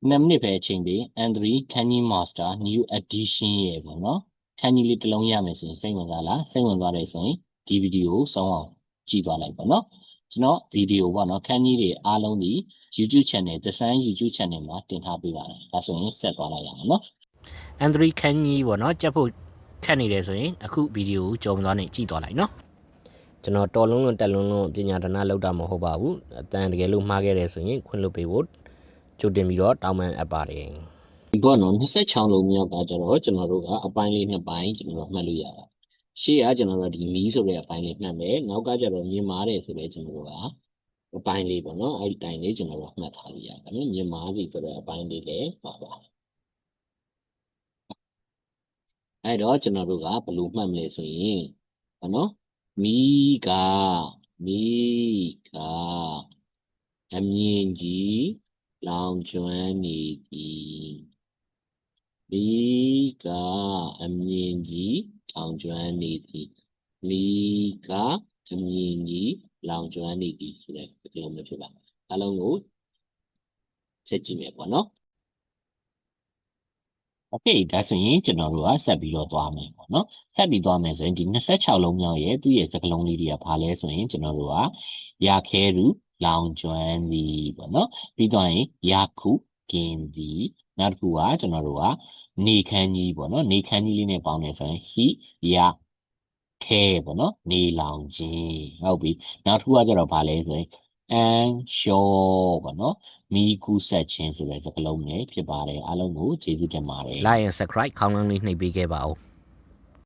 နှစ်ပဲအချိန်ပေး N3 Canny Master New Edition ရဲ့ပေါ့နော် Canny လေးတစ်လုံးရမယ်ဆိုရင်စိတ်ဝင်စားလားစိတ်ဝင်စားတယ်ဆိုရင်ဒီဗီဒီယိုကိုစောင်းအောင်ကြည့်သွားလိုက်ပေါ့နော်ကျွန်တော်ဗီဒီယိုပေါ့နော် Canny တွေအားလုံးဒီ YouTube channel The Sun YouTube channel မှာတင်ထားပေးပါတယ်ဒါဆိုရင်ဆက်သွားလိုက်ရအောင်နော် N3 Canny ပေါ့နော်ကြက်ဖို့ခက်နေတယ်ဆိုရင်အခုဗီဒီယိုကိုကြုံသွားနေကြည့်သွားလိုက်နော်ကျွန်တော်တော်လုံးလုံးတက်လုံးလုံးပညာဒနာလောက်တာမဟုတ်ပါဘူးအတန်တကယ်လို့မှားခဲ့တယ်ဆိုရင်ခွင့်လွှတ်ပေးဖို့ကြိုတင်ပြီးတော့တောင်းပန်အပ်ပါတယ်ဒီပေါ့နော်26လုံးမြောက်ကကျတော့ကျွန်တော်တို့ကအပိုင်းလေးနှစ်ပိုင်းကျွန်တော်တို့မှတ်လို့ရတာရှေ့ကကျွန်တော်တို့ဒီမီးဆိုတဲ့အပိုင်းလေးမှတ်မယ်နောက်ကကျတော့မြင်မာတယ်ဆိုတဲ့ကျွန်တော်တို့ကအပိုင်းလေးပေါ့နော်အဲ့ဒီတိုင်းလေးကျွန်တော်တို့မှတ်ထားလို့ရတယ်နော်မြင်မာပြီဆိုတဲ့အပိုင်းလေးလည်းပါပါအဲ့တော့ကျွန်တော်တို့ကဘယ်လိုမှတ်မလဲဆိုရင်ပေါ့နော်မီးကအမြင့်ကြီးလောင်ကျွမ်းနေသည်မီးကအမြင့်ကြီးလောင်ကျွမ်းနေသည်မီးကအမြင့်ကြီးလောင်ကျွမ်းနေသည်ဆိုတဲ့ပြောမျိုးဖြစ်ပါအလုံးကိုချက်ကြည့်မယ်ပေါ့နော်โอเคဒါဆိုရင်ကျွန်တော်တို့ကဆက်ပြီးတော့သွားမယ်ပေါ့နော်ဆက်ပြီးသွားမယ်ဆိုရင်ဒီ26လုံးမြောက်ရဲ့သူ့ရဲ့စကားလုံးလေးတွေကဘာလဲဆိုရင်ကျွန်တော်တို့ကရာခဲရူလောင်ကျွမ်းသည်ပေါ့နော်ပြီးတော့ရင်ရာခုကင်းသည်နောက်တစ်ခုကကျွန်တော်တို့ကနေခမ်းကြီးပေါ့နော်နေခမ်းကြီးလေးနဲ့ပေါင်းတယ်ဆိုရင်ဟိရာခဲပေါ့နော်နေလောင်ခြင်းဟုတ်ပြီနောက်တစ်ခုကကျတော့ဘာလဲဆိုရင်အန်ရှောပေါ့နော်မီကူဆက်ခြင်းဆိုတဲ့စကားလုံးနဲ့ဖြစ်ပါတယ်အားလုံးကိုကျေးဇူးတင်ပါတယ် Like and subscribe ခေါင်းလုံးလေးနှိပ်ပေးခဲ့ပါဦး